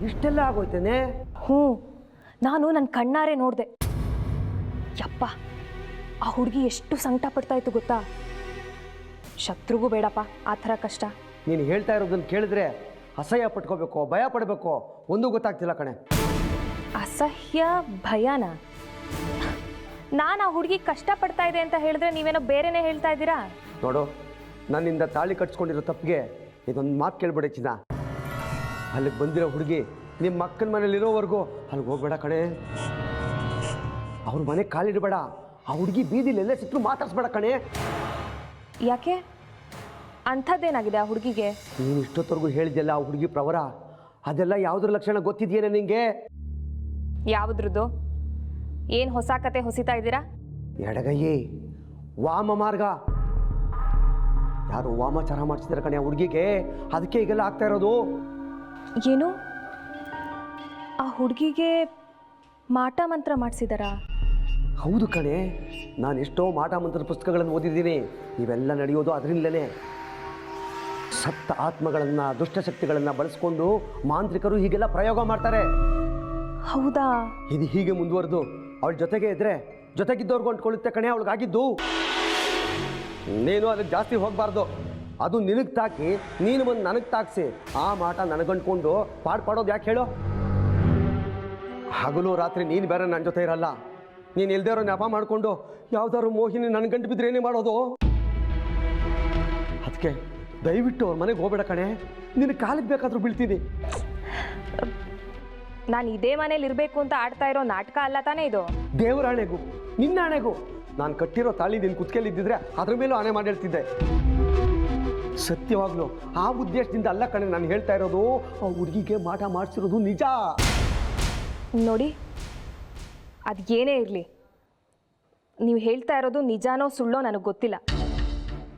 ಇಷ್ಟೆಲ್ಲ ಆಗೋಯ್ತೇನೆ? ಹ್ಞೂ, ನಾನು ನನ್ನ ಕಣ್ಣಾರೆ ನೋಡಿದೆ. ಯಪ್ಪ, ಆ ಹುಡುಗಿ ಎಷ್ಟು ಸಂಕಟ ಪಡ್ತಾ ಇತ್ತು ಗೊತ್ತಾ. ಶತ್ರುಗೂ ಬೇಡಪ್ಪ ಆ ಥರ ಕಷ್ಟ. ನೀನು ಹೇಳ್ತಾ ಇರೋದನ್ನು ಕೇಳಿದ್ರೆ ಅಸಹ್ಯ ಪಟ್ಕೋಬೇಕು, ಭಯ ಪಡಬೇಕು, ಒಂದೂ ಗೊತ್ತಾಗ್ತಿಲ್ಲ ಕಣೆ. ಅಸಹ್ಯ ಭಯನಾ? ನಾನು ಆ ಹುಡುಗಿ ಕಷ್ಟಪಡ್ತಾ ಇದೆ ಅಂತ ಹೇಳಿದ್ರೆ ನೀವೇನೋ ಬೇರೆನೇ ಹೇಳ್ತಾ ಇದ್ದೀರಾ. ನೋಡು, ನನ್ನಿಂದ ತಾಳಿ ಕಟ್ಸ್ಕೊಂಡಿರೋ ತಪ್ಪಿಗೆ ಇದೊಂದು ಮಾತು ಕೇಳ್ಬೇಡ ಚಿನ್ನ. ಅಲ್ಲಿಗೆ ಬಂದಿರೋ ಹುಡುಗಿ ನಿಮ್ಮ ಅಕ್ಕನ ಮನೇಲಿರೋವರೆಗೂ ಅಲ್ಲಿಗೆ ಹೋಗ್ಬೇಡ ಕಣೆ. ಅವ್ರ ಮನೆಗೆ ಕಾಲಿಡಬೇಡ. ಆ ಹುಡುಗಿ ಬೀದಿಲಿ ಎಲ್ಲೇ ಸಿಕ್ಕರು ಮಾತಾಡ್ಸ್ಬೇಡ ಕಣೆ. ಯಾಕೆ? ಅಂಥದ್ದೇನಾಗಿದೆ ಆ ಹುಡುಗಿಗೆ? ನೀನು ಇಷ್ಟೊತ್ತವರೆಗೂ ಹೇಳಿದೆಲ್ಲ ಆ ಹುಡುಗಿ ಪ್ರವರ, ಅದೆಲ್ಲ ಯಾವುದ್ರ ಲಕ್ಷಣ ಗೊತ್ತಿದೆಯೇನೆ ನಿಂಗೆ? ಯಾವುದ್ರದ್ದು? ಏನು ಹೊಸ ಕತೆ ಹೊಸಿತಾ ಇದ್ದೀರಾ? ಎಡಗೈಯೇ ವಾಮ ಮಾರ್ಗ. ಯಾರು ವಾಮಾಚಾರ ಮಾಡಿಸಿದಾರೆ ಕಣೆ ಆ ಹುಡುಗಿಗೆ, ಅದಕ್ಕೆ ಈಗೆಲ್ಲ ಆಗ್ತಾ ಇರೋದು. ಏನು, ಆ ಹುಡುಗಿಗೆ ಮಾಟ ಮಂತ್ರ ಮಾಡಿಸಿದಾರಾ? ಹೌದು ಕಣೆ, ನಾನು ಎಷ್ಟೋ ಮಾಟ ಮಂತ್ರದ ಪುಸ್ತಕಗಳನ್ನು ಓದಿದ್ದೀನಿ. ಇವೆಲ್ಲ ನಡೆಯೋದು ಅದರಿಂದಲೇ. ಸತ್ತ ಆತ್ಮಗಳನ್ನು, ದುಷ್ಟಶಕ್ತಿಗಳನ್ನು ಬಳಸ್ಕೊಂಡು ಮಾಂತ್ರಿಕರು ಹೀಗೆಲ್ಲ ಪ್ರಯೋಗ ಮಾಡ್ತಾರೆ. ಹೌದಾ? ಇದು ಹೀಗೆ ಮುಂದುವರೆದು ಅವಳ ಜೊತೆಗೆ ಇದ್ರೆ ಜೊತೆಗಿದ್ದವ್ರಿಗೂ ಅಂಟ್ಕೊಳ್ಳುತ್ತೆ ಕಣೆ ಅವಳಿಗಾಗಿದ್ದು. ನೀನು ಅದಕ್ಕೆ ಜಾಸ್ತಿ ಹೋಗಬಾರ್ದು. ಅದು ನಿನಗೆ ತಾಕಿ ನೀನು ಬಂದು ನನಗೆ ತಾಕಿಸಿ ಆ ಮಾಟ ನನಗಂಟ್ಕೊಂಡು ಪಾಡೋದು ಯಾಕೆ ಹೇಳು? ಹಗಲು ರಾತ್ರಿ ನೀನು ಬೇರೆ ನನ್ನ ಜೊತೆ ಇರಲ್ಲ. ನೀನು ಇಲ್ದೇ ಇರೋ ನೆಪ ಮಾಡಿಕೊಂಡು ಯಾವ್ದಾದ್ರು ಮೋಹಿನಿ ನನ್ನ ಗಂಟು ಬಿದ್ದರೆ ಏನೇ ಮಾಡೋದು? ಅದಕ್ಕೆ ದಯವಿಟ್ಟು ಅವ್ರ ಮನೆಗೆ ಹೋಗ್ಬೇಡ ಕಣೆ. ನಿನ್ನ ಕಾಲಿಗೆ ಬೇಕಾದ್ರೂ ಬೀಳ್ತೀನಿ. ನಾನು ಇದೇ ಮನೇಲಿ ಇರಬೇಕು ಅಂತ ಆಡ್ತಾ ಇರೋ ನಾಟಕ ಅಲ್ಲ ತಾನೇ ಇದು? ದೇವರ ಆಣೆಗೂ ನಿನ್ನ ಆಣೆಗೂ ನಾನು ಕಟ್ಟಿರೋ ತಾಳಿ ನಿನ್ನ ಕುತ್ಕೆಯಲ್ಲಿ ಇದ್ದಿದ್ರೆ ಅದ್ರ ಮೇಲೂ ಆಣೆ ಮಾಡಿ ಹೇಳ್ತಿದ್ದೆ. ಸತ್ಯವಾಗ್ಲೂ ಆ ಉದ್ದೇಶದಿಂದ ಅಲ್ಲ ಕಣೆ ನಾನು ಹೇಳ್ತಾ ಇರೋದು. ಆ ಹುಡುಗಿಗೆ ಮಾಟ ಮಾಡಿಸಿರೋದು ನಿಜ. ನೋಡಿ, ಅದು ಏನೇ ಇರಲಿ, ನೀವು ಹೇಳ್ತಾ ಇರೋದು ನಿಜಾನೋ ಸುಳ್ಳೋ ನನಗೆ ಗೊತ್ತಿಲ್ಲ.